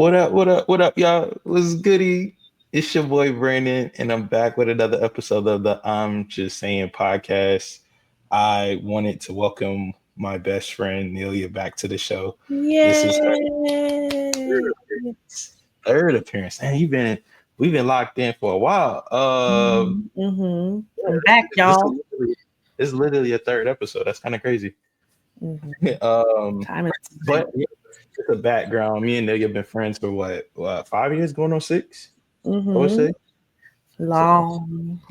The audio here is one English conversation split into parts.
What up? What up? What up, y'all? What's goody? It's your boy Brandon, and I'm back with another episode of the I'm Just Saying podcast. I wanted to welcome my best friend Nelia back to the show. This is her Yay! third appearance, and we've been locked in for a while. Mm-hmm. Yeah, I'm back, this is y'all. literally, this is literally a third episode. That's kind of crazy. Mm-hmm. um, Time is but yeah, just a background. Me and Nelia have been friends for what 5 years, going on six, I would mm-hmm. say. So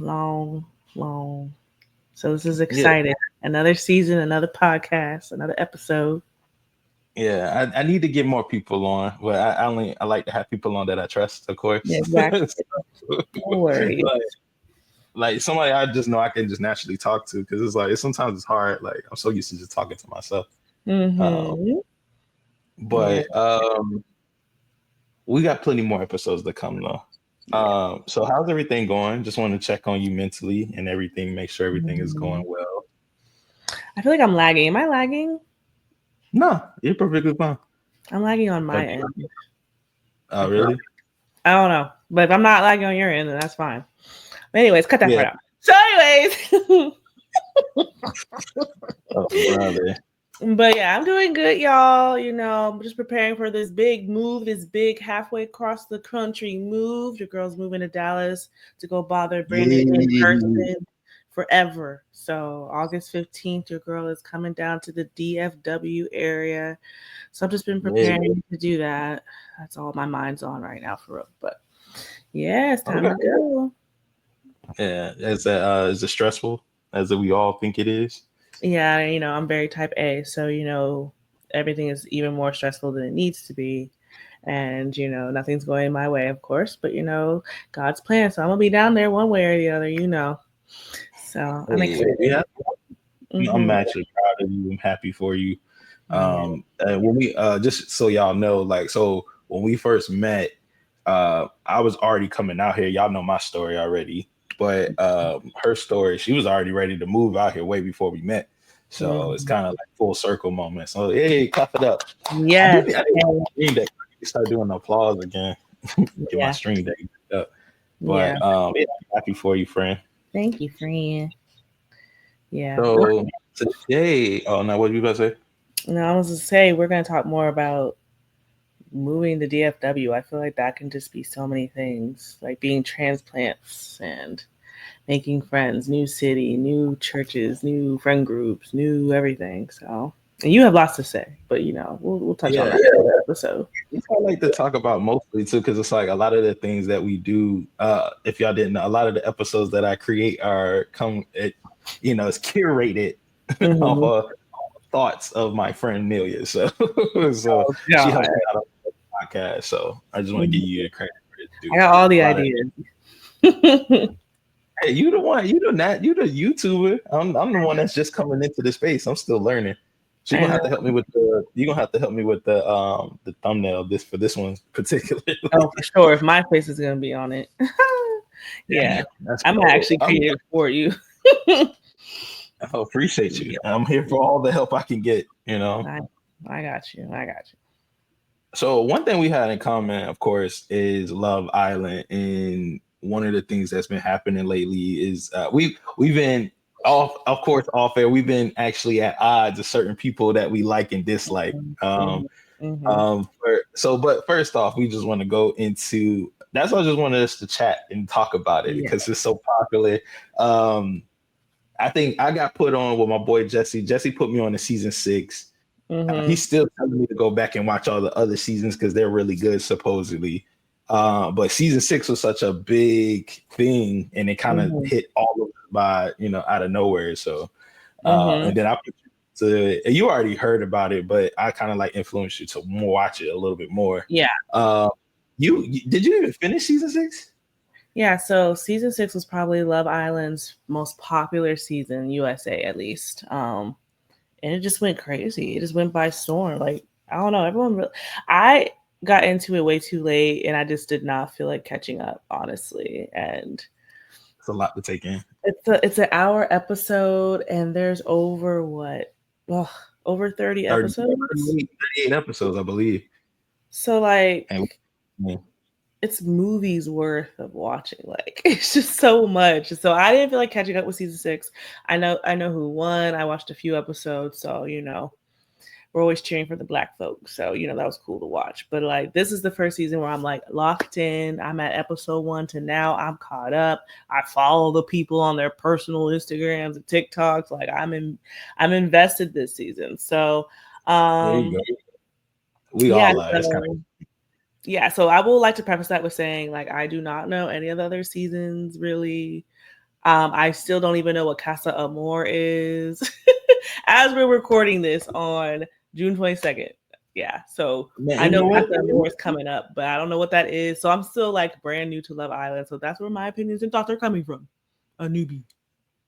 Long. So this is yeah, exciting. Another season, another podcast, another episode. yeah. I need to get more people on, but I like to have people on that I trust, of Yeah, course. exactly. No worries. like like somebody I just know I can just naturally talk to, because it's like sometimes it's hard. Like I'm so used to just talking to myself. Um, Mm-hmm. Yeah. but we got plenty more episodes to come though. Yeah. So how's everything going? Just want to check on you mentally and everything, make sure everything is going Mhm. well. I feel like I'm lagging. Am I lagging? No, you're perfectly fine. I'm lagging on Have my you- end. Oh, I feel really? like. I don't know. But if I'm not lagging on your end, then that's fine. But anyways, cut that Yeah. part out. So anyways. Oh, brother. But yeah, I'm doing good, y'all. I'm just preparing for this big move, this big halfway across the country move. Your girl's moving to Dallas to go bother Brandon in Yeah. person forever. So August 15th, your girl is coming down to the DFW area. So I've just been Yeah. preparing to do that. That's all my mind's on right now for real. But yeah, it's time Okay. to go. Yeah. Is it stressful as we all think it is? Yeah, I'm very type A, so everything is even more stressful than it needs to be. And nothing's going my way, of course, but God's plan. So I'm gonna be down there one way or the other. So I'm Hey, excited. yeah. I'm Hmm. actually proud of you. I'm happy for you. Yeah. And when we just so y'all know, like, so when we first met, I was already coming out here. Y'all know my story already, but her story, she was already ready to move out here way before we met. So it's Mhm. kind of like full circle moment. So hey, clap it up. Yes. I did stream deck. Start doing the applause again. Get my Yeah. stream deck up. Yeah. But yeah, I'm happy for you, friend. Thank you, friend. Yeah. So today, oh no, what were you about to say? No, I was gonna say we're gonna talk more about moving to DFW. I feel like that can just be so many things, like being transplants and making friends, new city, new churches, new friend groups, new everything. So, and you have lots to say, but we'll touch on Yeah, that in the episode. it's what I like to talk about mostly too, because it's like a lot of the things that we do. If y'all didn't know, a lot of the episodes that I create are it's curated off Mm-hmm. thoughts of my friend Nelia. So, so Oh she God, helped me out on the podcast. So I just want to give Mhm. you the credit for it I due, got because all a the lot of ideas. hey, you the one, you the YouTuber. I'm the one that's just coming into the space. I'm still learning. So you're I gonna have know. to help me with the thumbnail of this for this one particularly. Oh, for sure. If my face is gonna be on it, yeah, Yeah, that's I'm gonna cool. actually create it for you. I appreciate you. Yeah, I'm here for all the help I can get. I, I got you. I got So one thing we had in common, of course, is Love Island, and one of the things that's been happening lately is we've been of course, off air. We've been actually at odds with certain people that we like and dislike. you. Mm-hmm. But first off, we just want to go into that's why I just wanted us to chat and talk about it Yeah. because it's so popular. Um, I think I got put on with my boy Jesse. Jesse put me on the season 6. Mm-hmm. He's still telling me to go back and watch all the other seasons because they're really good, supposedly. But season 6 was such a big thing, and it kind of Mm-hmm. hit all of us by out of nowhere. So, Mm-hmm. and then I put you already heard about it, but I kind of like influenced you to watch it a little bit more. Yeah. Uh, did you even finish season 6? Yeah, so season 6 was probably Love Island's most popular season, USA at least. And it just went crazy. It just went by storm. Like, I don't know, I got into it way too late, and I just did not feel like catching up, honestly. And It's a lot to take in. it's an hour episode, and there's over what? Ugh, over 30 30, episodes. 38 episodes, I believe. So And like yeah. it's movies worth of watching. Like it's just so much. So I didn't feel like catching up with season 6. I know who won. I watched a few episodes, so we're always cheering for the black folks. So, that was cool to watch. But like this is the first season where I'm like locked in. I'm at episode 1 to now I'm caught up. I follow the people on their personal Instagrams and TikToks. Like I'm invested this season. So There you um go. We yeah, all are. It's kind of so yeah, so I will like to preface that with saying like I do not know any of the other seasons really. I still don't even know what Casa Amor is as we're recording this on June 22nd. Yeah, so man. I You know know what? Casa Amor is coming up, but I don't know what that is. So I'm still like brand new to Love Island. So that's where my opinions and thoughts are coming from. A newbie.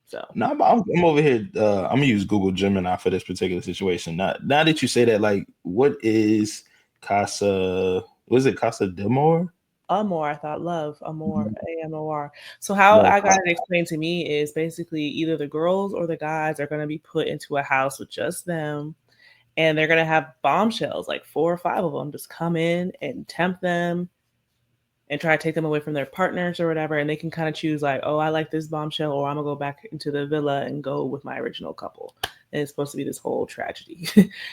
So, No, I'm over here. I'm gonna use Google Gemini for this particular situation. Now that you say that, like, what is Casa? Was it Casa Demore? Amor, I thought love, Amor, AMOR. So how Love. I got it explained to me is basically either the girls or the guys are going to be put into a house with just them, and they're gonna have bombshells, like 4 or 5 of them, just come in and tempt them and try to take them away from their partners or whatever. And they can kind of choose like, oh, I like this bombshell, or I'm gonna go back into the villa and go with my original couple. And it's supposed to be this whole tragedy.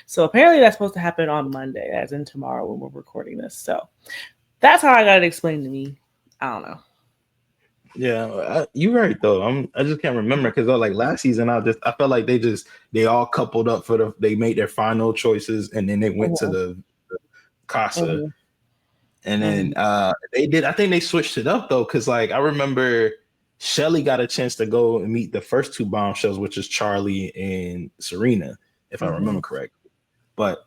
So apparently that's supposed to happen on Monday, as in tomorrow when we're recording this. So that's how I got it explained to me. I don't know. Yeah, you're right though. I just can't remember because like last season, I felt like they all coupled up they made their final choices and then they went to Mhm, the Casa. mhm, And then mhm, they did. I think they switched it up though, because like I remember Shelly got a chance to go and meet the first two bombshells, which is Charlie and Serena, if I remember mhm, correct. But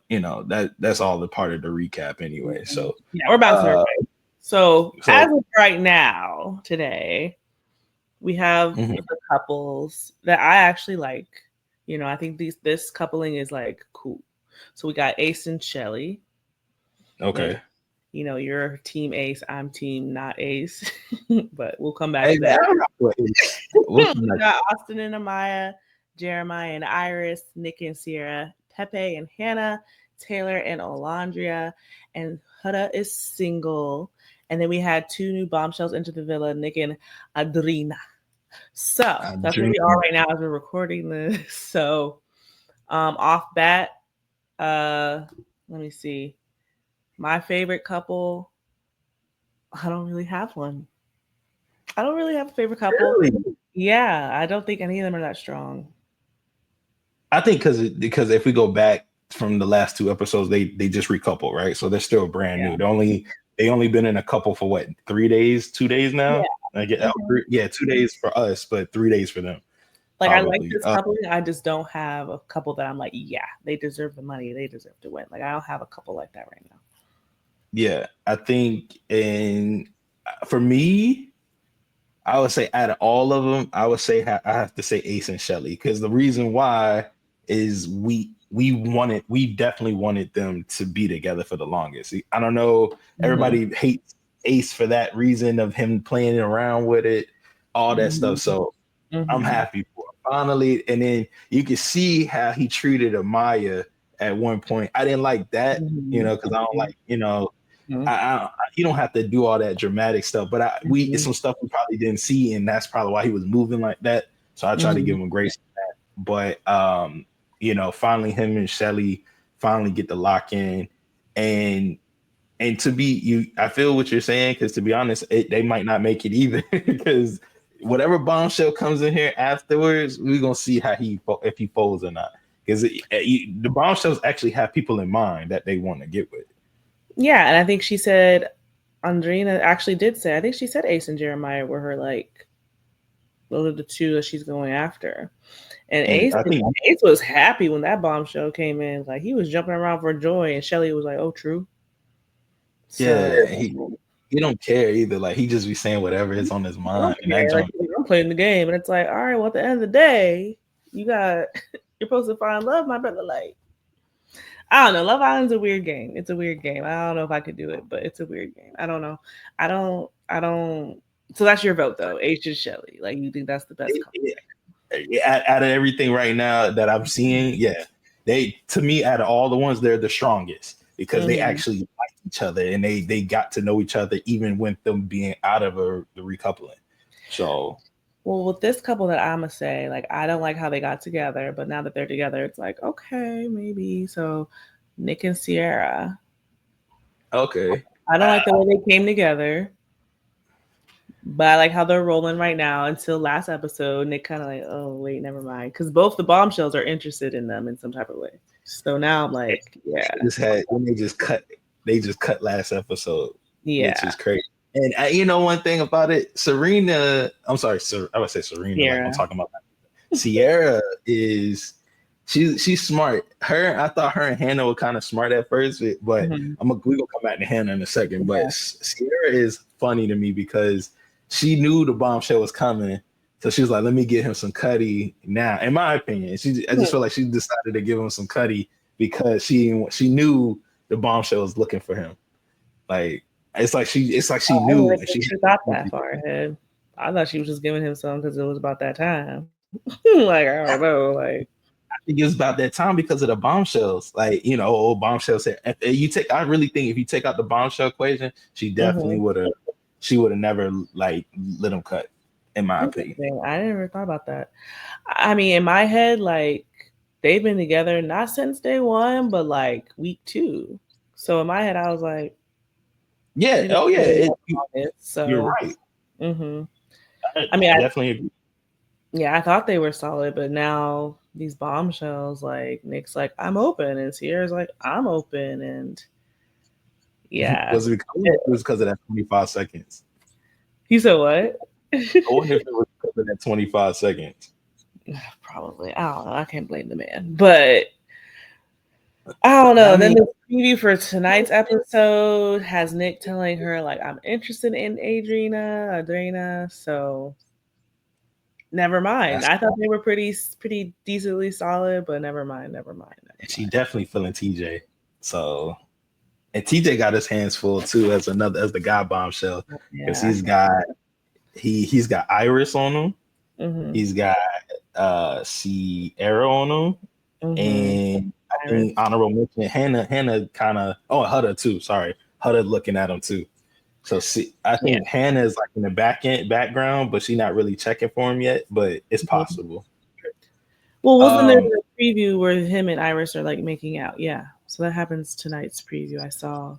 that's all the part of the recap anyway. mhm. So Yeah, we're bouncing uh everybody. So so as of right now, today, we have mhm, the couples that I actually like. I think this coupling is like cool. So we got Ace and Shelly, which okay. you're team Ace, I'm team not Ace, but we'll come back Hey to man, that. I don't know what we'll come We back. got Austin and Amaya, Jeremiah and Iris, Nick and Sierra, Pepe and Hannah, Taylor and Olandria, and Huda is single. And then we had 2 new bombshells into the villa, Nick and Adrina. So I that's where dream. we are right now as we're recording this. So off bat, uh, let me see. My favorite couple, I don't really have one. I don't really have a favorite couple. Really? Yeah, I don't think any of them are that strong. I think because if we go back from the last two episodes, they just recouple, right? So they're still brand Yeah. new. They only been in a couple for what, 3 days, 2 days Yeah. now. I get Mhm. yeah, 2 days for us, but 3 days for them, Like I like probably. this couple. I just don't have a couple that I'm like, yeah, they deserve the money. They deserve to win. Like I don't have a couple like that right now. Yeah, I think, and for me, I would say out of all of them, I would say I have to say Ace and Shelly because the reason why is we definitely wanted them to be together for the longest. I don't know, Mm-hmm. everybody hates Ace for that reason of him playing around with it, all that stuff. Mm-hmm. So I'm Mm-hmm. happy for him. Finally, and then you can see how he treated Amaya at one point. I didn't like that, Mm-hmm. because I don't like, Mm-hmm. you don't have to do all that dramatic stuff, but it's Mm-hmm. some stuff we probably didn't see, and that's probably why he was moving like that. So I try to Mm-hmm. give him grace for that. But finally him and Shelly finally get the lock in, and to be you, I feel what you're saying because to be honest, they might not make it either because whatever bombshell comes in here afterwards, we're gonna see how if he folds or not. Because the bombshells actually have people in mind that they want to get with. Yeah, and I think she said Andrina actually did say. I think she said Ace and Jeremiah were her like those are the 2 that she's going after. And And Ace I think Ace was happy when that bombshell came in. Like he was jumping around for joy, and Shelly was like, "Oh, true." So yeah, he don't care either. Like he just be saying whatever is on his I don't mind, and that care. Like jump. I'm playing the game, and it's like, all right. Well, at the end of the day, you got you're supposed to find love, my brother. Like I don't know. Love Island's a weird game. It's a weird game. I don't know if I could do it, but it's a weird game. I don't know. I don't. I don't. So that's your vote, though. H and Shelly. Like you think that's the best couple? Out of everything right now that I'm seeing, yeah, they to me out of all the ones, they're the strongest. because they actually liked each other and they got to know each other even with them being out of the recoupling. So Well, with this couple that I'ma say, like I don't like how they got together, but now that they're together, it's like okay, maybe. So Nick and Sierra, okay. I don't like the way they came together, but I like how they're rolling right now. Until last episode, Nick kind of like, oh wait, never mind, because both the bombshells are interested in them in some type of way. So now I'm like, yeah, Just had when they just cut last episode, which yeah, is crazy. And you know one thing about it, Serena. I'm sorry, I would say Serena. Like I'm Sierra. talking about Sierra is she's smart. I thought her and Hannah were kind of smart at first, but Mm-hmm. we gonna come back to Hannah in a second. But Yeah. Sierra is funny to me because she knew the bombshell was coming. So she was like, let me get him some Cuddy now. In my opinion, I just feel like she decided to give him some Cuddy because she knew the bombshell was looking for him. Like it's like she I didn't knew even and think she she thought that far ahead. I thought she was just giving him some because it was about that time. Like I don't know, like I think it was about that time because of the bombshells. Like, you know, old bombshells. I really think if you take out the bombshell equation, she definitely mm-hmm. would have never like let them cut, in my opinion. Interesting. I never thought about that. I mean, in my head, like they've been together not since day one, but like week two. So in my head, I was like, Yeah. they've been Oh yeah. together August. You're So, right. hmm I I mean, definitely agree. yeah, I thought they were solid, but now these bombshells, like Nick's like, I'm open, and Sierra's like, I'm open, and yeah, It was because of that 25 seconds. he said what? I wonder if it was because of that 25 seconds. Probably. I don't know. I can't blame the man, but I don't know. I And then mean, the preview for tonight's episode has Nick telling her like I'm interested in Adriana. So never mind. that's I thought they were pretty decently solid, but never mind, never mind, never she mind. definitely feeling TJ. So and TJ got his hands full too as the guy bombshell because Yeah. he's got Iris on him. Mm-hmm. He's got Sierra on him, Mm-hmm. and I Iris. think honorable mention Hannah kind of Huda too. Sorry, Huda looking at him too. So see, I Yeah. think Hannah is like in the background, but she's not really checking for him yet. But it's Mm-hmm. possible. Well, wasn't there Um, a preview where him and Iris are like making out? Yeah. So that happens tonight's preview I saw.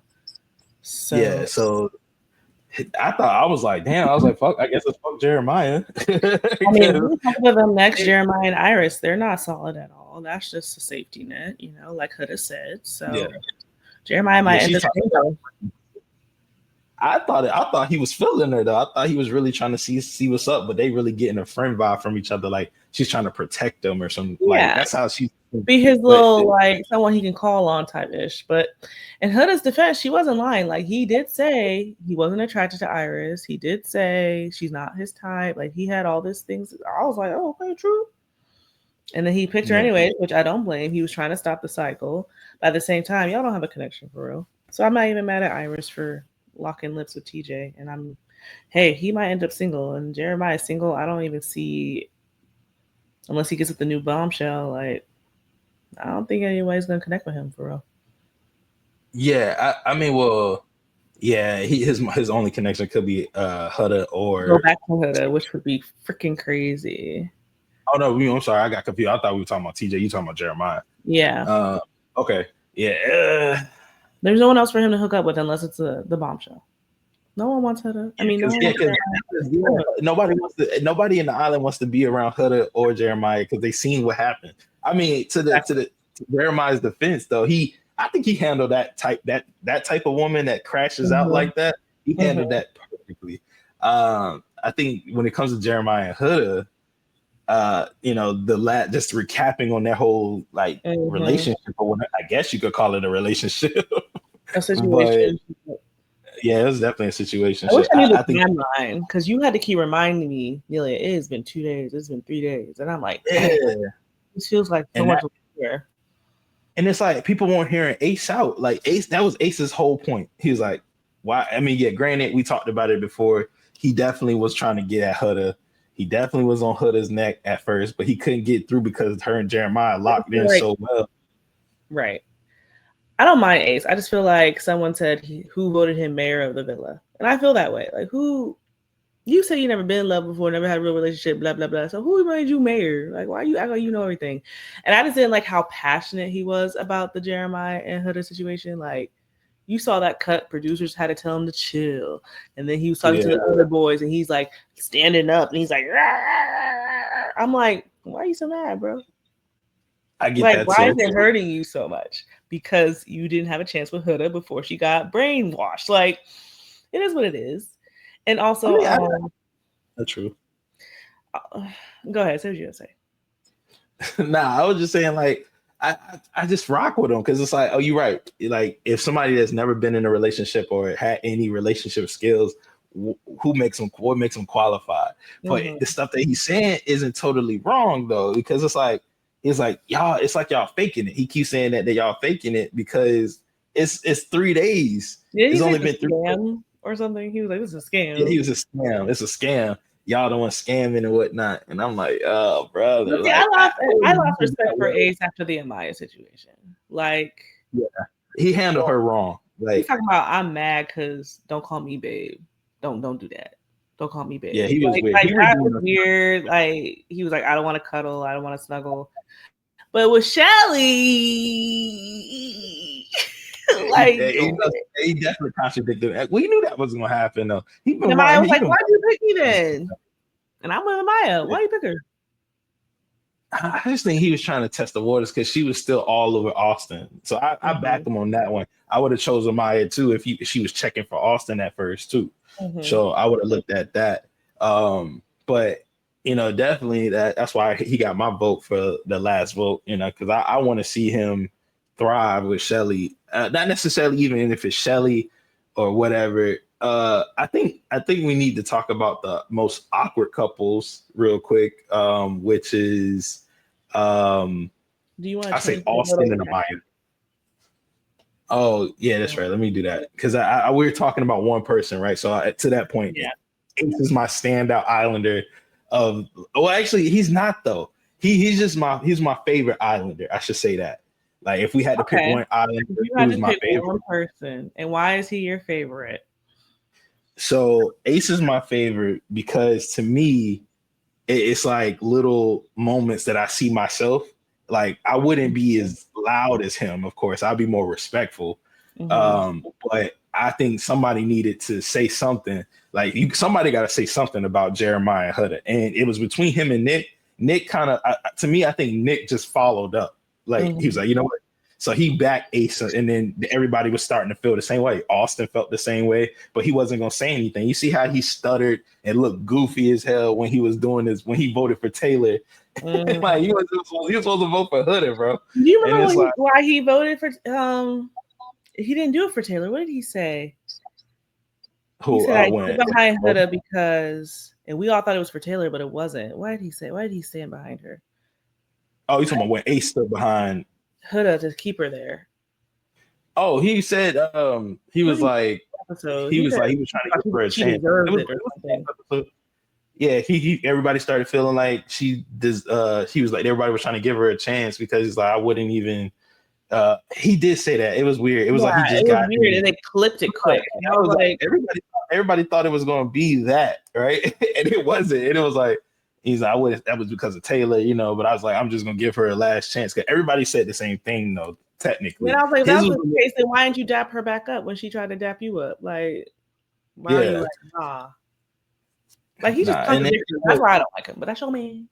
yeah. So So I was like, damn. I was like, fuck. I guess it's fuck Jeremiah. I mean, Because who's talking about them next? Jeremiah and Iris, they're not solid at all. That's just a safety net, like Huda said. yeah, So Jeremiah yeah. might end She's up talking. single. I thought he was feeling her though. I thought he was really trying to see what's up, but they really getting a friend vibe from each other. Like she's trying to protect them or something. Like Yeah, that's how she. be his But little like someone he can call on type ish. But in Huda's defense, she wasn't lying. Like he did say he wasn't attracted to Iris. He did say she's not his type. Like he had all these things. I was like, oh, okay, true. And then he picked her yeah, anyways, which I don't blame. He was trying to stop the cycle. But at the same time, y'all don't have a connection for real. So I'm not even mad at Iris for locking lips with TJ. And hey, he might end up single. And Jeremiah's single. I don't even see, unless he gets with the new bombshell, like, I don't think anybody's going to connect with him for real. yeah. I mean, well, yeah. His only connection could be Huda Go or. back to Huda, which would be freaking crazy. Oh no, I'm sorry. I got confused. I thought we were talking about TJ. You talking about Jeremiah? Yeah. Okay. Yeah. There's no one else for him to hook up with unless it's the bombshell. No one wants Huda. I mean, no one wants nobody in the island wants to be around Huda or Jeremiah because they seen what happened. I mean, to Jeremiah's defense though, I think he handled that type of woman that crashes out like that. He handled that perfectly. I think when it comes to Jeremiah and Huda, just recapping on their whole like relationship, or what I guess you could call it a relationship. a But situation. yeah, it was definitely a situation. I wish I knew the I think timeline because you had to keep reminding me, Nelia, it has been 2 days, it's been 3 days. And I'm like, yeah. this feels like so And much longer. and it's like people weren't hearing Ace out. Like Ace, that was Ace's whole point. He was like, why? I mean, yeah, granted, we talked about it before. He definitely was trying to get at Huda. He definitely was on Huda's neck at first, but he couldn't get through because her and Jeremiah locked in Like, so well. right. I don't mind Ace. I just feel like someone said who voted him mayor of the villa, and I feel that way. Like who? You say you never been in love before, never had a real relationship, blah blah blah. So who made you mayor? Like why you act like you know everything? And I just didn't like how passionate he was about the Jeremiah and Huda situation. Like you saw that cut, producers had to tell him to chill, and then he was talking to the other boys, and he's like standing up, and he's like, "Rah!" I'm like, why are you so mad, bro? I get Like, that why too. is it hurting you so much? Because you didn't have a chance with Huda before she got brainwashed. Like, it is what it is. And I also, mean, that's true. go ahead. Say what you gonna say. Nah, I was just saying like I just rock with them because it's like, oh, you're right. Like if somebody that's never been in a relationship or had any relationship skills, who makes them? What makes them qualified? But Mm-hmm. the stuff that he's saying isn't totally wrong though, because it's like y'all, it's like y'all faking it. He keeps saying that y'all faking it because it's 3 days. Did he It's say only it's a been 3 days. scam or something? He was like, "This is a Yeah, scam." he was a scam. It's a scam. Y'all don't want scamming and whatnot. And I'm like, oh, brother, But see, like I lost respect for Ace after the Amaya situation. Like, yeah, he handled her wrong. he's Like, talking about I'm mad because don't call me babe. Don't do that. Don't call me yeah, babe. he was weird. Like He that redeemed was himself. weird. Like he was like, I don't want to cuddle. I don't want to snuggle. But with Shelly, like He definitely contradicted. We knew that was gonna happen though. He been Amaya wanting. was He like, been. why'd you pick me then? And I'm with Amaya. Why you pick her? I just think he was trying to test the waters because she was still all over Austin. So I backed him on that one. I would have chosen Maya too if she was checking for Austin at first too. Mm-hmm. So I would have looked at that. But definitely that's why he got my vote for the last vote. Because I want to see him thrive with Shelly. Not necessarily even if it's Shelly or whatever. I think we need to talk about the most awkward couples real quick, which is Do you want I to say change the Austin little? and Amaya. Oh yeah, that's right. Let me do that because we were talking about one person, right? So to that point, Yeah. Ace is my standout Islander. Of well, actually, he's not though. He's my favorite Islander. I should say that. Like if we had to pick Okay. one Islander, If you had who's to my pick favorite? one person, and why is he your favorite? So Ace is my favorite because to me, it's like little moments that I see myself. Like I wouldn't be as loud as him, of course. I'd be more respectful. Mm-hmm. But I think somebody needed to say something. Like somebody got to say something about Jeremiah Huda, and it was between him and Nick. Nick kind of, to me, I think Nick just followed up. Like he was like, you know what? So he backed Ace, and then everybody was starting to feel the same way. Austin felt the same way, but he wasn't gonna say anything. You see how he stuttered and looked goofy as hell when he was doing this when he voted for Taylor. Like he was supposed to vote for Huda, bro. Do you And remember it's like why he voted for? He didn't do it for Taylor. What did he say? He who said I went. stood behind Huda because, and we all thought it was for Taylor, but it wasn't. Why did he say? Why did he stand behind her? Oh, you talking about when Ace stood behind? Huda to keep her there. Oh, he said he What was did like episode? he He was said like he was trying to give her a she chance. deserved it or something. Yeah, he everybody started feeling like she was like everybody was trying to give her a chance because he's like I wouldn't even he did say that. It was weird. It was like he Yeah, just it was got weird, in. and they clipped it Like, quick. And I I was was like, like, everybody thought it was going to be that, right? And it wasn't. And it was like, he's like, that was because of Taylor, but I was like, I'm just going to give her a last chance. Because everybody said the same thing, though, then technically. I was like, if that His was was, the case, then why didn't you dap her back up when she tried to dap you up? Like, why are you yeah, like, nah? Like, he just nah. And contradicted. That's why I don't like him. But that's your man.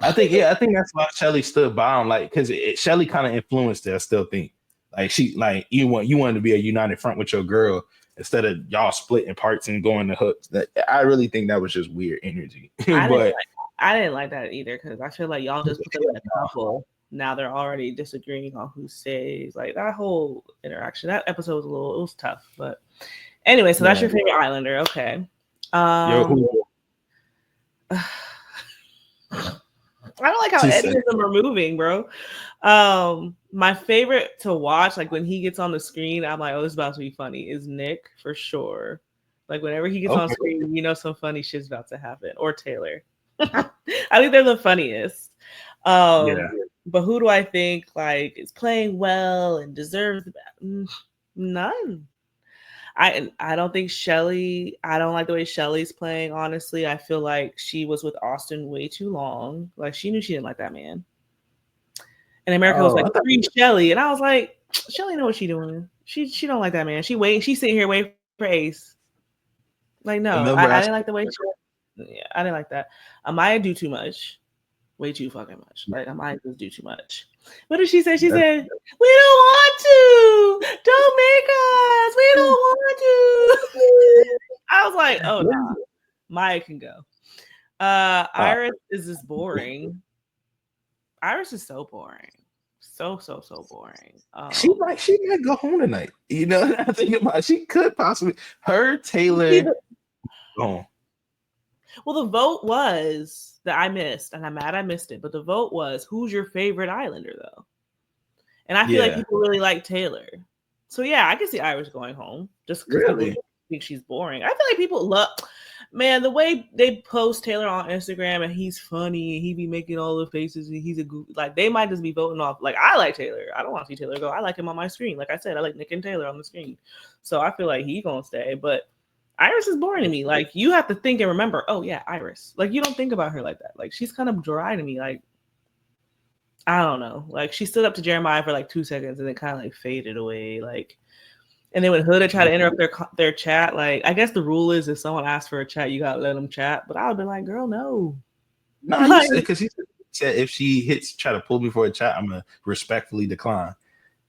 I think that's why Shelly stood by him, like, because Shelly kind of influenced it. I still think, like, you wanted to be a united front with your girl instead of y'all splitting parts and going to hooks. That I really think that was just weird energy. But I didn't like that either because I feel like y'all just put them in a couple. Now they're already disagreeing on who stays. Like that whole interaction, that episode was it was tough. But anyway, so that's your favorite Islander. Okay. Yo, I don't like how edges them are moving, bro. My favorite to watch, like when he gets on the screen, I'm like, oh, this is about to be funny, is Nick for sure. Like whenever he gets on screen, some funny shit's about to happen. Or Taylor. I think they're the funniest. But who do I think like is playing well and deserves the none. I don't think Shelly. I don't like the way Shelly's playing. Honestly, I feel like she was with Austin way too long. Like she knew she didn't like that man. And America was Oh, like, I thought free Shelly. And I was like, Shelly know what she doing. She don't like that man. She's sitting here waiting for Ace. Like, no, I remember didn't I like the way yeah, I didn't like that. Amaya do too much. Way too fucking much. Like Amaya just do too much. What did she say? She that, said, we don't want to. Don't make us. We don't want to. I was like, oh no, nah. Maya can go. uh, Iris is just boring. Iris is so boring. So boring. she might go home tonight. You know, I think about it, she could possibly her Taylor go. Well, the vote was that I missed, and I'm mad I missed it. But the vote was, who's your favorite Islander, though? And I feel like Yeah, people really like Taylor. So yeah, I can see Iris going home just because people really. think she's boring. I feel like people love, man, the way they post Taylor on Instagram and he's funny and he be making all the faces and he's a like they might just be voting off. Like I like Taylor. I don't want to see Taylor go. I like him on my screen. Like I said, I like Nick and Taylor on the screen. So I feel like he gonna stay. But Iris is boring to me. Like you have to think and remember, oh yeah, Iris. Like you don't think about her like that. Like she's kind of dry to me. Like I don't know. Like she stood up to Jeremiah for like 2 seconds and then kind of like faded away. Like, and then when Huda tried to interrupt their chat, like I guess the rule is if someone asks for a chat, you gotta let them chat. But I would be like, girl, no. No, he said because he said if she try to pull me for a chat, I'm gonna respectfully decline.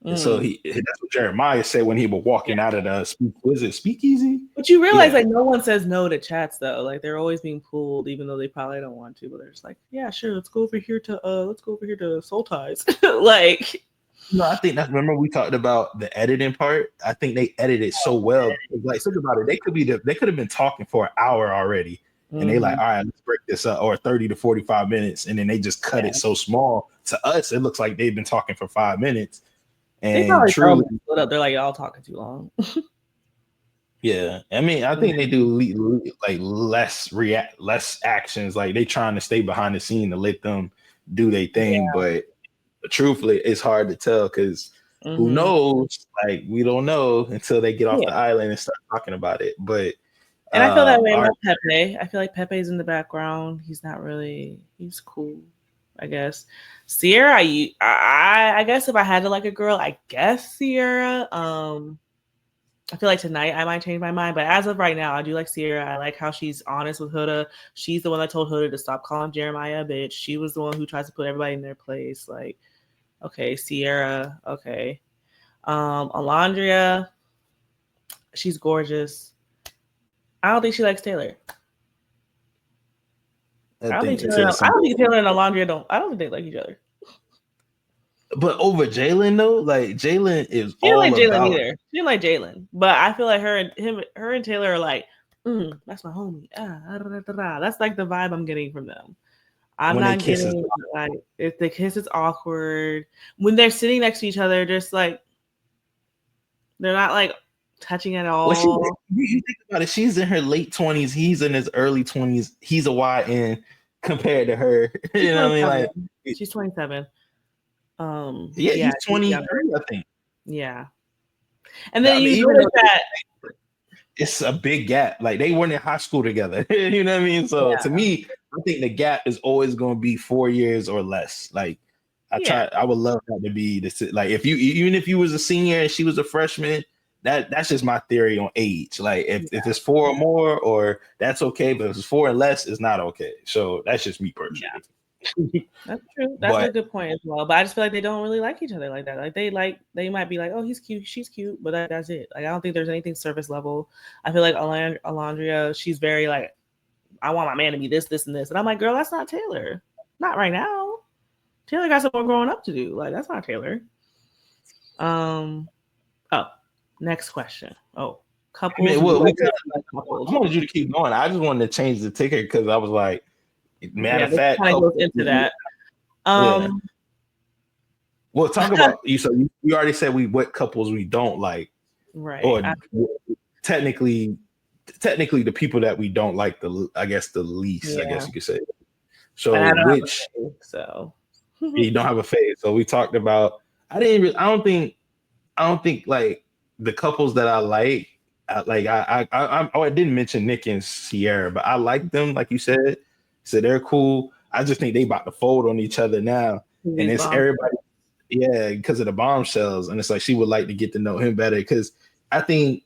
And so that's what Jeremiah said when he was walking out of the was it speakeasy? But you realize Yeah. like no one says no to chats though. Like they're always being pulled, even though they probably don't want to. But they're just like, yeah, sure, let's go over here to Soul Ties. Like No, I think that's remember we talked about the editing part. I think they edited so well. Like think about it, they could have been talking for an hour already. And they like, all right, let's break this up, or 30 to 45 minutes, and then they just cut it so small. To us, it looks like they've been talking for 5 minutes. They And probably truly, split up. They're like, y'all talking too long. yeah. I mean, I think they do like less actions. Like they trying to stay behind the scene to let them do their thing. But truthfully, it's hard to tell because who knows? Like we don't know until they get off the island and start talking about it. But and I feel that way about Pepe. I feel like Pepe's in the background. He's not really. He's cool, I guess. Sierra, I guess if I had to like a girl, I guess Sierra. I feel like tonight I might change my mind, but as of right now, I do like Sierra. I like how she's honest with Huda. She's the one that told Huda to stop calling Jeremiah a bitch. She was the one who tries to put everybody in their place. Like, okay, Sierra, okay. Alondria, she's gorgeous. I don't think she likes Taylor. I don't think Taylor and Alondria don't. I don't think they like each other. But over Jalen though, like Jalen is she didn't all like Jalen about. Either. She didn't like Jalen, but I feel like her and Taylor are like, that's my homie. That's like the vibe I'm getting from them. I'm not getting like if the kiss is awkward when they're sitting next to each other. Just like they're not like touching at all. Well, you think about it, she's in her late 20s. He's in his early 20s. He's a YN compared to her. You know what I mean? Like she's 27. Yeah, he's 23, I think. Yeah. And then you notice that it's a big gap. Like they weren't in high school together. You know what I mean? So to me, I think the gap is always going to be 4 years or less. Like I would love that to be this. Like if you was a senior and she was a freshman, that's just my theory on age. Like if it's 4 or more, or that's okay, but if it's 4 and less, it's not okay. So that's just me personally. Yeah. That's true. That's a good point as well. But I just feel like they don't really like each other like that. Like they might be like, oh, he's cute, she's cute, but that's it. Like I don't think there's anything surface level. I feel like Alondria, she's very like, I want my man to be this, and this. And I'm like, girl, that's not Taylor. Not right now. Taylor got some more growing up to do. Like that's not Taylor. Oh, next question. Oh, couples. I wanted you to keep going. I just wanted to change the ticket because I was like, matter of fact, kind of goes into that. Well, talk about you. So we already said what couples we don't like, right? Or technically, the people that we don't like the least. I guess you could say. So You don't have a face. So we talked about. I don't think like the couples that I like. I didn't mention Nick and Sierra, but I like them. Like you said, so they're cool. I just think they about to fold on each other now, and These it's bombs. everybody. Yeah, because of the bombshells, and it's like she would like to get to know him better. Because I think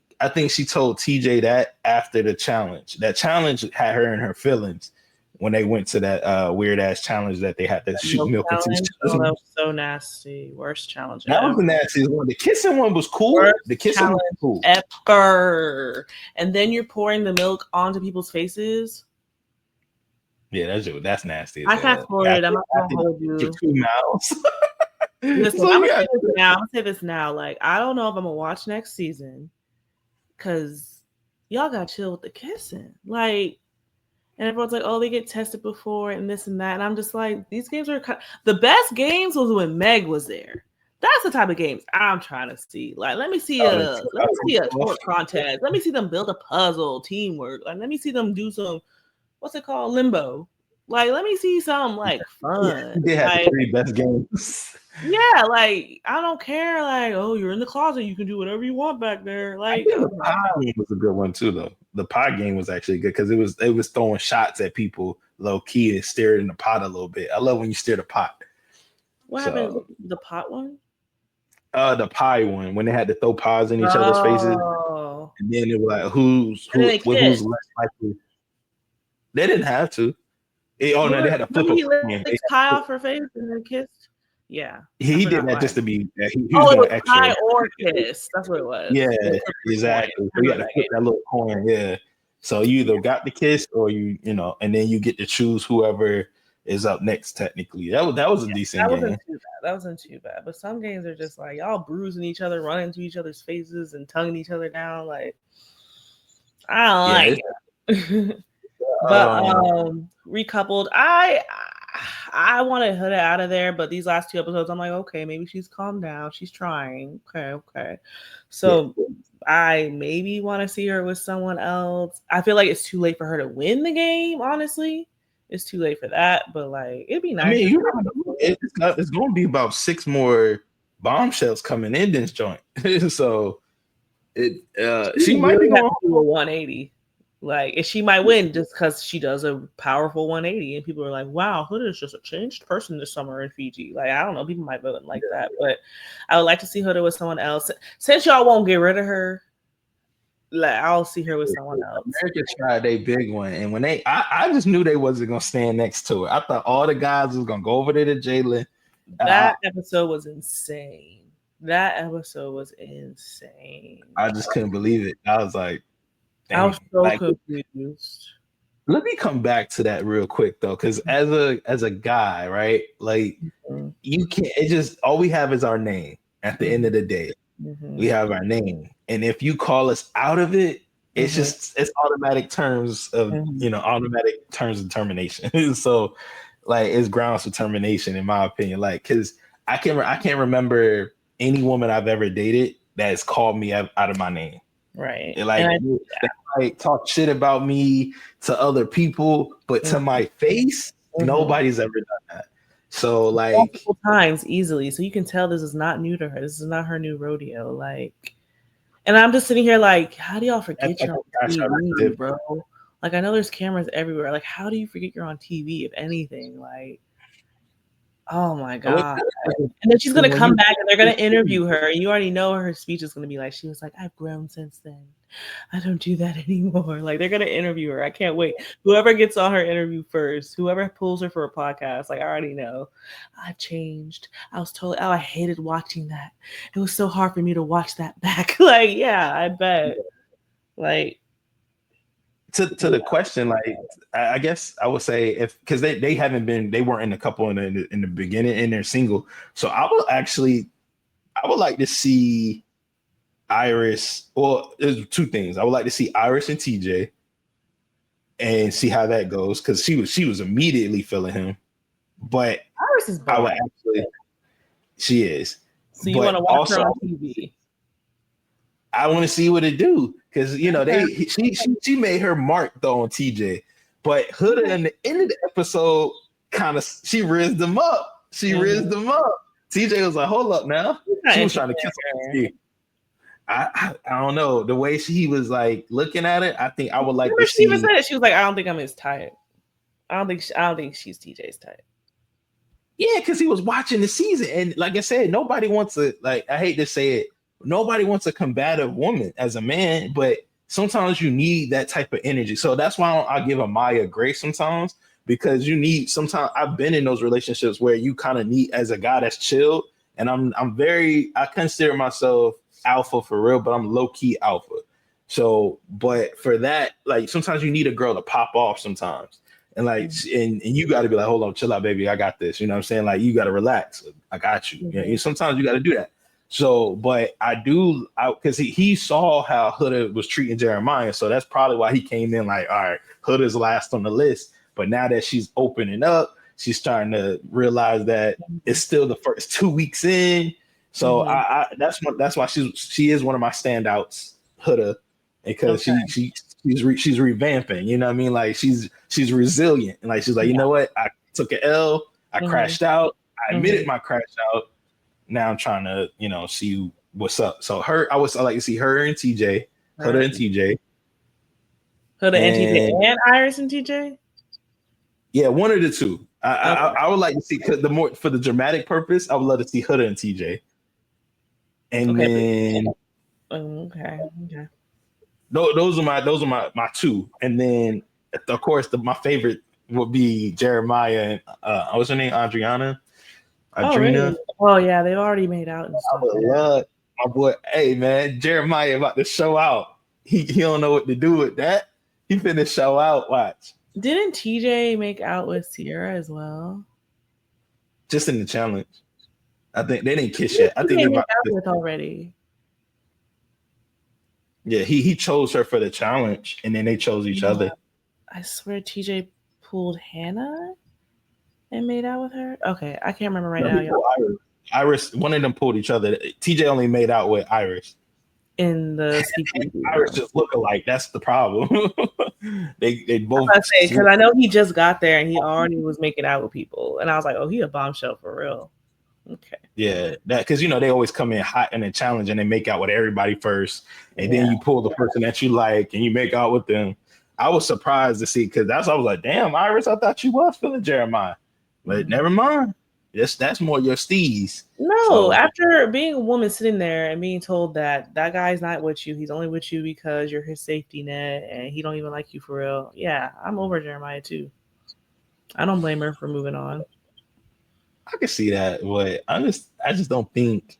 she told TJ that after the challenge. That challenge had her in her feelings when they went to that weird ass challenge that they had to shoot Milk milk into each challenge. Oh, other. that was so nasty. Worst challenge That was ever. the nastiest one. The kissing one was cool. The Worst kissing one was challenge cool. ever. And then you're pouring the milk onto people's faces. Yeah, that's nasty as I fast hell. forwarded. I'm not gonna After hold your you. 2 mouths. Listen, So I'm gonna yeah, say this now. I'm gonna say this now. Like, I don't know if I'm gonna watch next season because y'all got chill with the kissing. Like, and everyone's like, "Oh, they get tested before and this and that." And I'm just like, these games are the best games was when Meg was there. That's the type of games I'm trying to see. Like, let me see a tort contest. Let me see them build a puzzle, teamwork. Like, let me see them do some what's it called, limbo. Like, let me see some like fun. they had the Like, 3 best games. yeah, like I don't care. Like, oh, you're in the closet, you can do whatever you want back there. I Like, think the pie game was a good one too, though. The pie game was actually good because it was throwing shots at people low key and staring in the pot a little bit. I love when you stare the pot. what happened? So The pot one? the pie one when they had to throw pies in each other's faces, Oh, and then it was like and then they who's kissed. less likely. They didn't have to. Oh no, they had to flip Remember a he coin. licked pie off her face and then kissed? Yeah. I He did forgot that why. just to be. He was Oh, it was going extra. pie or kiss. That's what it Yeah, was. They flipped the coin. exactly. I So you got remember to that flip game. that little coin. Yeah. So you either got the kiss or and then you get to choose whoever is up next. Technically, that was a decent That wasn't game. too bad. That wasn't too bad. But some games are just like y'all bruising each other, running into each other's faces, and tonguing each other down. Like I don't Yeah. like it. But Um. recoupled. I wanted Huda out of there, but these last two episodes, I'm like, okay, maybe she's calmed down. She's trying. Okay. Yeah. So I maybe want to see her with someone else. I feel like it's too late for her to win the game. Honestly, it's too late for that. But like, it'd be I nice. mean, you never know. It's going to be about 6 more bombshells coming in this joint. So she She might be really have going. to do a 180. Like, and she might win just because she does a powerful 180, and people are like, "Wow, Huda is just a changed person this summer in Fiji." Like, I don't know, people might vote like that, but I would like to see Huda with someone else. Since y'all won't get rid of her, like, I'll see her with someone else. America tried a big one, and when I just knew they wasn't gonna stand next to it. I thought all the guys was gonna go over there to Jalen. That episode was insane. That episode was insane. I just couldn't believe it. I was like, I was dang. so Like, confused. let me come back to that real quick though, because as a guy, right? Like, Mm-hmm. you can't. It just all we have is our name. At the end of the day, Mm-hmm. we have our name, and if you call us out of it, it's automatic terms of automatic terms of termination. So, like, it's grounds for termination, in my opinion. Like, because I can't remember any woman I've ever dated that has called me out of my name. Right. And like, they might talk shit about me to other people, but to my face, nobody's ever done that. So like multiple times easily, so you can tell this is not new to her. This is not her new rodeo. Like, and I'm just sitting here like, how do y'all forget you're on TV, bro? Like, I know there's cameras everywhere. Like, how do you forget you're on TV? If anything, like, oh my god. And then she's gonna come back and they're gonna interview her. And you already know her speech is gonna be like, she was like, I've grown since then. I don't do that anymore. Like, they're gonna interview her. I can't wait. Whoever gets on her interview first, whoever pulls her for a podcast, like, I already know. I've changed. I was totally I hated watching that. It was so hard for me to watch that back. Like, yeah, I bet. Like, to the question, like, I guess I would say if because they weren't in a couple in the beginning and they're single. So I would like to see Iris. Well, there's two things. I would like to see Iris and TJ and see how that goes because she was immediately feeling him. But Iris is I would blind. she is. So you want to watch her on TV? I want to see what it do because she made her mark though on TJ, but Huda in the end of the episode she rizzed them up. She rizzed him up. TJ was like, hold up now. She was trying to kiss him. I don't know. The way she was like looking at it, I think I would like to see. She even said it. She was like, I don't think I'm his type. I don't think she's TJ's type. Yeah, because he was watching the season. And like I said, nobody wants to, like, I hate to say it, nobody wants a combative woman as a man, but sometimes you need that type of energy. So that's why I give Amaya grace sometimes, because you need, sometimes I've been in those relationships where you kind of need, as a guy that's chilled, and I consider myself alpha for real, but I'm low key alpha. So, but for that, like sometimes you need a girl to pop off sometimes. And like, and you got to be like, hold on, chill out, baby. I got this. You know what I'm saying? Like, you got to relax. I got you. You know, sometimes you got to do that. So, but because he saw how Huda was treating Jeremiah. So that's probably why he came in like, all right, Huda's last on the list. But now that she's opening up, she's starting to realize that it's still the first 2 weeks in. So that's why she is one of my standouts, Huda, because she's revamping. You know what I mean? Like she's resilient, and like she's like, you know what? I took an L. I crashed out. I admitted my crash out. Now I'm trying to, see what's up. So I like to see her and TJ, Huda and TJ, Huda and TJ, and Iris and TJ. Yeah, one of the two. I would like to see, because for the dramatic purpose, I would love to see Huda and TJ. And then those are my two. And then of course my favorite would be Jeremiah and what's her name? Adrina. Oh, really? Oh yeah, they've already made out and stuff. I would love my boy. Hey man, Jeremiah about to show out. He don't know what to do with that. He finna show out. Watch. Didn't TJ make out with Sierra as well? Just in the challenge. I think they didn't kiss yet. I think they made out with already. Yeah, he chose her for the challenge, and then they chose each other. I swear TJ pulled Hannah and made out with her. Okay, I can't remember now. Iris, one of them pulled each other. TJ only made out with Iris. In the speakeasy. Iris just look alike. That's the problem. they both. Because I know he just got there and he already was making out with people, and I was like, oh, he a bombshell for real. Okay. Yeah, that because they always come in hot in a challenge and they make out with everybody first, and then you pull the person that you like and you make out with them. I was surprised to see, because I was like, damn, Iris, I thought you was feeling Jeremiah, but never mind. That's more your steez. No, after being a woman sitting there and being told that guy's not with you, he's only with you because you're his safety net and he don't even like you for real. Yeah, I'm over Jeremiah too. I don't blame her for moving on. I can see that, but I just don't think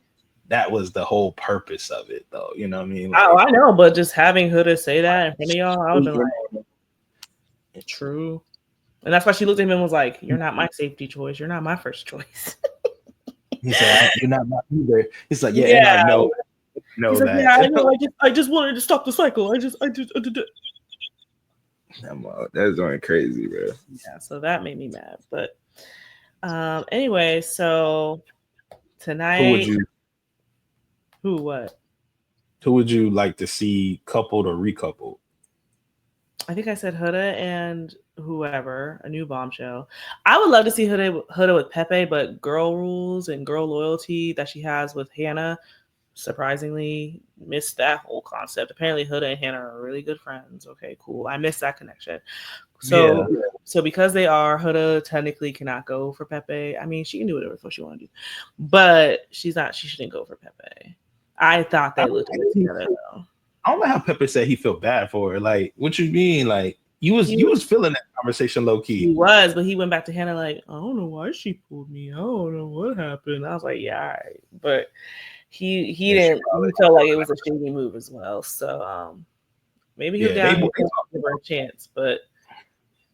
that was the whole purpose of it, though. You know what I mean? Like, I know, but just having Huda say that in front of y'all, I would have been like, true. And that's why she looked at him and was like, you're not my safety choice. You're not my first choice. He said, you're not my either. He's like, yeah, and I know He's that. Like, yeah, I know. I just wanted to stop the cycle. I did. That's going crazy, bro. Yeah, so that made me mad. But anyway, so tonight, who would you like to see coupled or recoupled? I think I said Huda and whoever, a new bombshell. I would love to see Huda with Pepe, but girl rules and girl loyalty that she has with Hannah, surprisingly missed that whole concept. Apparently Huda and Hannah are really good friends. Okay, cool. I missed that connection. So because they are, Huda technically cannot go for Pepe. I mean, she can do whatever she want to do, but she shouldn't go for Pepe. I thought they looked together though. I don't know how Pepe said he felt bad for her. Like, what you mean? Like, you was feeling that conversation low key. He was, but he went back to Hannah like, I don't know why she pulled me. I don't know what happened. I was like, yeah, all right. But he didn't. He felt like it was a shady move as well. So maybe he'll give her a chance. But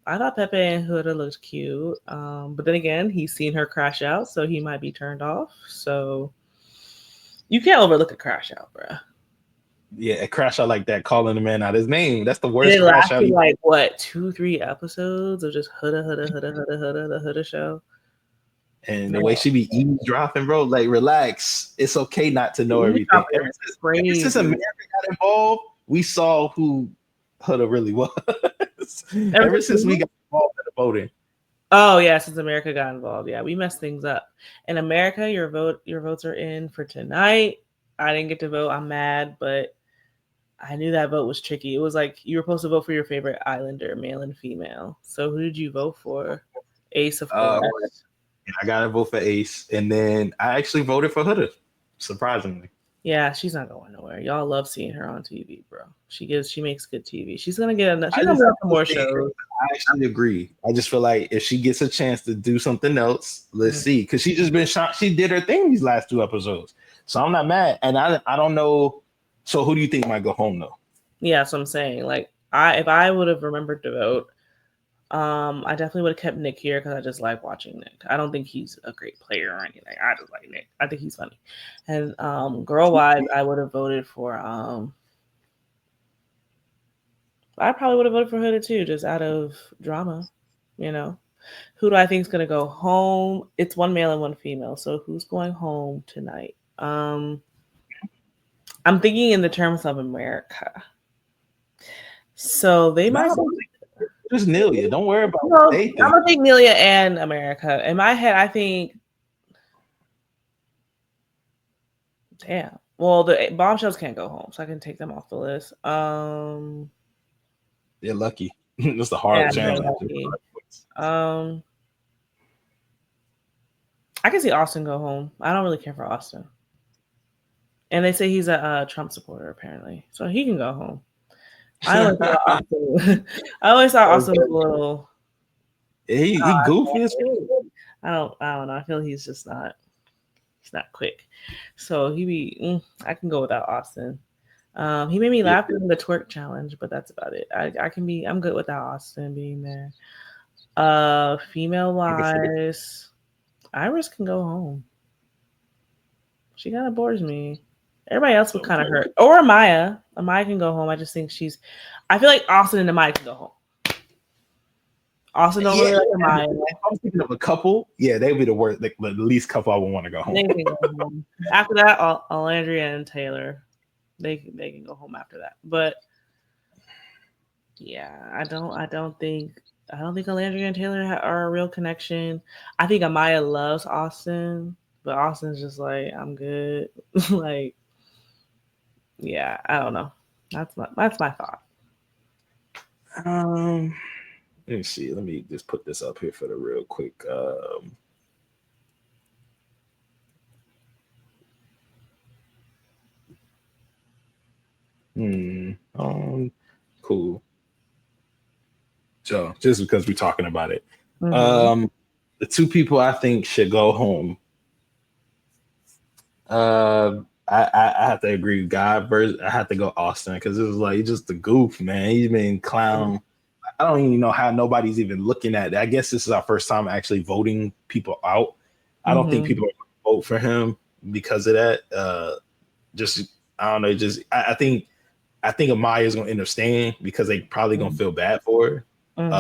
I thought Pepe and Huda looked cute. But then again, he's seen her crash out, so he might be turned off. So you can't overlook a crash out, bro. Yeah, a crash out like that, calling the man out his name. That's the worst crash out. Like what, 2-3 episodes of just Huda, the Huda show. And the way she be eavesdropping, bro, like relax. It's okay not to know everything. Ever since America got involved, we saw who Huda really was. Ever since we got involved in the voting. Oh yeah, since America got involved, yeah, we messed things up. In America, your votes are in for tonight. I didn't get to vote. I'm mad, but I knew that vote was tricky. It was like you were supposed to vote for your favorite islander, male and female. So who did you vote for? Ace, of Uh, course. I got to vote for Ace, and then I actually voted for Huda, surprisingly. Yeah, she's not going nowhere. Y'all love seeing her on TV, bro. She makes good TV. She's gonna get enough. She's I gonna just be I on some just more think shows. I actually agree. I just feel like if she gets a chance to do something else, let's Mhm. see. Because she just been shot. She did her thing these last 2 episodes, so I'm not mad. And I don't know. So who do you think might go home though? Yeah, that's what I'm saying. Like I if I would have remembered to vote, I definitely would have kept Nick here because I just like watching Nick. I don't think he's a great player or anything. I just like Nick. I think he's funny. And girl wise, I would have voted for I probably would have voted for Huda too, just out of drama, you know. Who do I think is gonna go home? It's one male and one female. So who's going home tonight? I'm thinking in the terms of America. So they might Nah, say, just Nelia. Don't worry about what no, they I'm think. gonna think Nelia and America. In my head, I think, damn. Well, the bombshells can't go home, so I can take them off the list. They're lucky. It's a Yeah, hard they're challenge. lucky. Um, I can see Austin go home. I don't really care for Austin, and they say he's a Trump supporter apparently, so he can go home. I always thought Austin. I always thought Austin was a little. he goofy as fuck. I don't know. I feel he's just not. He's not quick. So I can go without Austin. He made me Yeah, laugh in the twerk challenge, but that's about it. I'm good without Austin being there. Female wise, Iris can go home. She kind of bores me. Everybody else would kind of okay. hurt. Or Amaya. Amaya can go home. I just think I feel like Austin and Amaya can go home. Austin don't Yeah, really like yeah. Amaya. If I'm thinking of a couple, yeah, they'd be the worst. Like, the least couple I would want to go home. They can go home. After that, Alandria and Taylor, they can go home after that. But yeah, I don't think Alandria and Taylor are a real connection. I think Amaya loves Austin, but Austin's just like I'm good. Like yeah, I don't know. That's my thought. Um, let me see. Let me just put this up here for the real quick. Hmm. Cool. So just because we're talking about it, Mm-hmm. um, the two people I think should go home. I have to agree. God versus I have to go Austin because it was like he's just the goof, man. He's been clown. I don't even know how nobody's even looking at it. I guess this is our first time actually voting people out. I don't think Mm-hmm. people are gonna vote for him because of that. Just I don't know. Just I think Amaya's gonna end up staying because they probably gonna feel bad for her. Mm-hmm.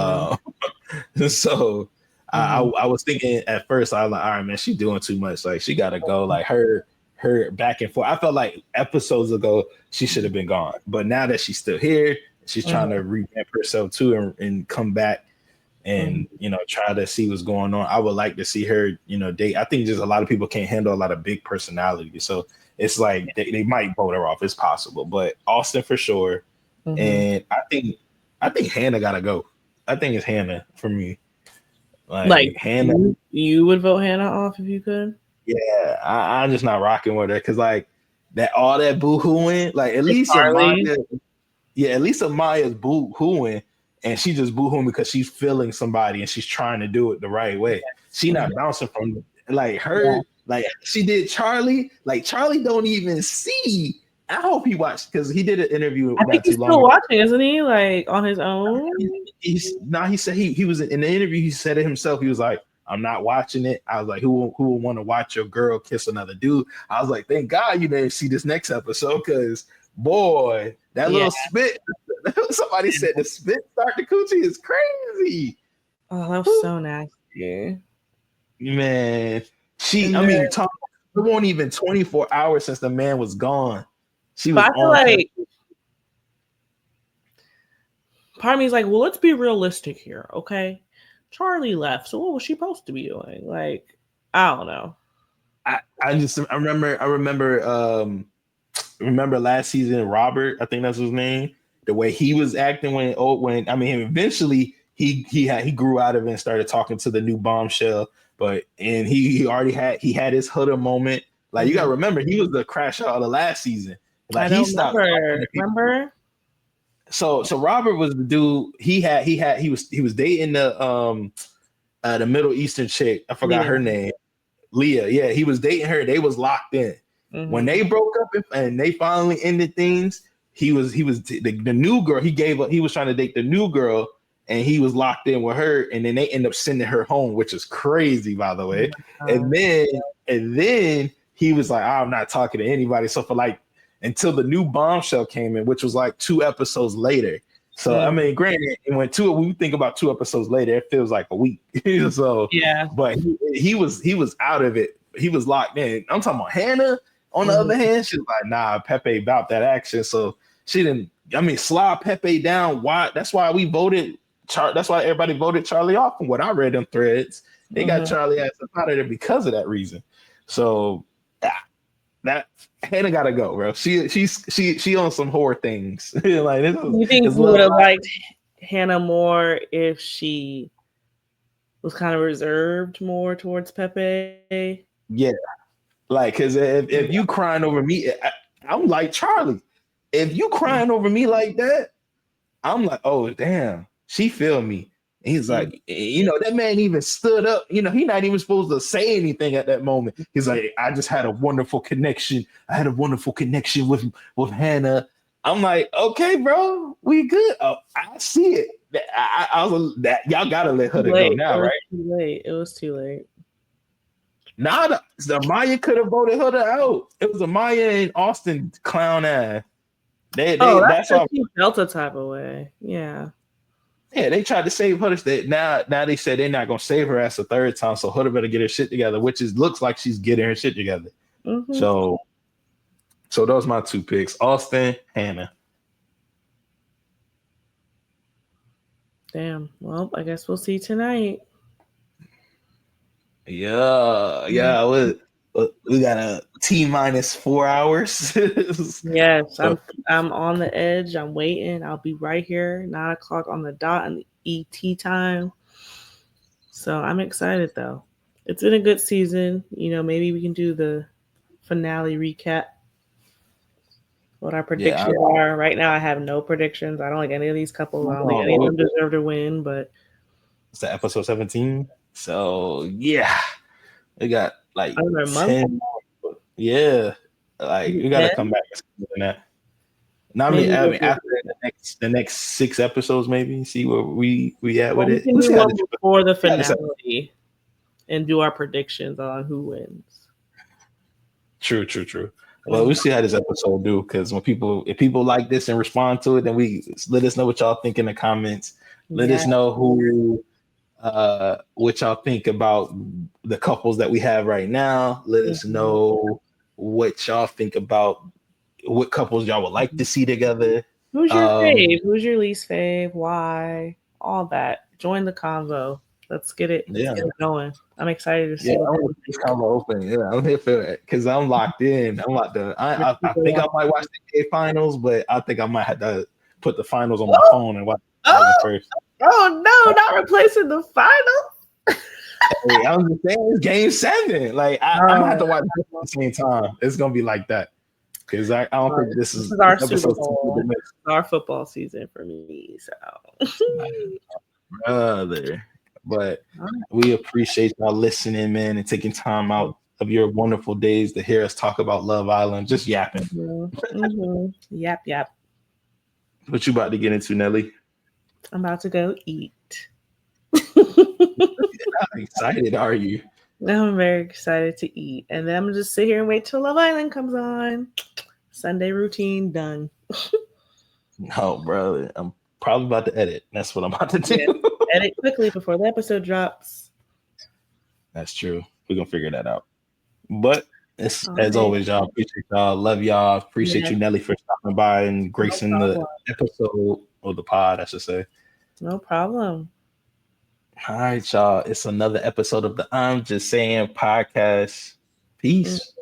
Uh, so Mm-hmm. I was thinking at first I was like, all right, man, she's doing too much. Like she gotta go. Like her back and forth. I felt like episodes ago she should have been gone, but now that she's still here, she's trying to revamp herself too and come back and Mm-hmm. try to see what's going on. I would like to see her date. I think just a lot of people can't handle a lot of big personalities, so it's like they might vote her off. It's possible, but Austin for sure. Mm-hmm. And I think Hannah gotta go. I think it's Hannah for me. Like Like Hannah, you would vote Hannah off if you could. yeah, I'm just not rocking with her because like that all that boo hooing, like at It's least Charlie. Amaya, yeah, at least Amaya's boo hooing, and she just boo hooing because she's feeling somebody and she's trying to do it the right way. She Mhm. not bouncing from like Yeah. her, like she did Charlie. Like Charlie don't even see. I hope he watched because he did an interview I think not he's too long still ago. watching, isn't he? Like on his own. He said he was in the interview. He said it himself. He was like, "I'm not watching it." I was like, "Who will want to watch your girl kiss another dude?" I was like, "Thank God you didn't see this next episode because boy, that Yeah. little spit." Somebody said the spit start the coochie is crazy. Oh, that was so nasty. Man, And I then, mean, it won't even 24 hours since the man was gone. She but was I feel on camera. like part of me is like, well, let's be realistic here, okay? Charlie left, so what was she supposed to be doing? Like, I don't know. I remember last season Robert, I think that's his name, the way he was acting when I mean eventually he grew out of it and started talking to the new bombshell, but and he had his Huda moment. Like you gotta Mhm. remember he was the crash out of the last season. Like I he don't stopped talking remember. to people. Remember? So Robert was the dude he was dating the Middle Eastern chick. I forgot Leah. her name. Leah, yeah, he was dating her. They was locked in. When Mm-hmm. they broke up and they finally ended things, he was the new girl. He gave up. He was trying to date the new girl, and he was locked in with her. And then they end up sending her home, which is crazy, by the way. And Uh, then and then he was like, I'm not talking to anybody. So for like until the new bombshell came in, which was like 2 episodes later. So I mm, mean, granted, when we think about 2 episodes later, it feels like a week. So yeah. but he was out of it. He was locked in. I'm talking about Hannah. On the other Mhm. hand, she's like, nah, Pepe about that action. So she didn't. I mean, slide Pepe down. Why? That's why we voted. That's why everybody voted Charlie off. From what I read in threads, they got Mhm. Charlie ass up out of there because of that reason. So that Hannah gotta go, bro. She on some whore things. Like this You think is you would love. have liked Hannah more if she was kind of reserved more towards Pepe? Yeah, like because if Yeah. you crying over me, I'm like Charlie. If you crying over me like that, I'm like, oh damn, she feel me. And he's Mm. like, that man even stood up. He not even supposed to say anything at that moment. He's like, I just had a wonderful connection. I had a wonderful connection with Hannah. I'm like, okay, bro, we good. Oh, I see it. I was that y'all gotta let Too her to go late. It now, was right? too late. It was too late. Now the Maya could have voted her out. It was a Maya and Austin clown ass. Oh, that's That's because why. she felt a type of way. Yeah. Yeah, they tried to save her. Now they said they're not gonna save her as a third time. So Huda better get her shit together, which looks like she's getting her shit together. Hmm. So those are my two picks: Austin, Hannah. Damn. Well, I guess we'll see tonight. Yeah, Mm. yeah. We got a T-minus 4 hours. Yes, So I'm on the edge. I'm waiting. I'll be right here, 9 o'clock on the dot in the ET time. So I'm excited though. It's been a good season. Maybe we can do the finale recap. What our yeah, predictions are. Right now, I have no predictions. I don't think any of these couples. I don't think any of them deserve to win. But it's the episode 17. So yeah, we got like another month, 10 more. Yeah, like maybe we gotta 10, come back with that. No, maybe I we'll mean do. after the next 6 episodes, maybe see where we at with Well, we it. can We'll do see how one this. before the See how this finale and do our predictions on who wins. true. Well, Mhm. we'll see how this episode do because if people like this and respond to it, then we let us know what y'all think in the comments. Let Yeah. us know what y'all think about the couples that we have right now. Let us Mhm. know what y'all think about what couples y'all would like to see together. Who's your Um, fave? Who's your least fave? Why? All that. Join the convo. Let's get it. Let's yeah. get it going. I'm excited to Yeah, see what I they want this think. combo open. Yeah, I'm here for it because I'm locked in. I'm locked in. What I people think I want. might watch the K finals, but I think I might have to put the finals on my Oh, phone and watch Island oh, first. oh no! Not replacing the final. Hey, I was just saying it's game 7. Like I'm gonna have to watch this at the same time. It's gonna be like that because I don't think This is our this Super episode's too good to Bowl, miss. our football season for me. So, Brother. But we appreciate y'all listening, man, and taking time out of your wonderful days to hear us talk about Love Island, just yapping. Yap yap. What you about to get into, Nelly? I'm about to go eat. How excited are you? I'm very excited to eat, and then I'm gonna just sit here and wait till Love Island comes on. Sunday routine done. No, brother. I'm probably about to edit. That's what I'm about to Yeah, do. edit quickly before the episode drops. That's true. We're gonna figure that out. But All as right. always, y'all appreciate y'all. Love y'all. Appreciate Yeah, you, Nelly, for stopping by and no gracing the problem. episode or the pod, I should say. No problem. All right, y'all. It's another episode of the I'm Just Saying podcast. Mm. Peace.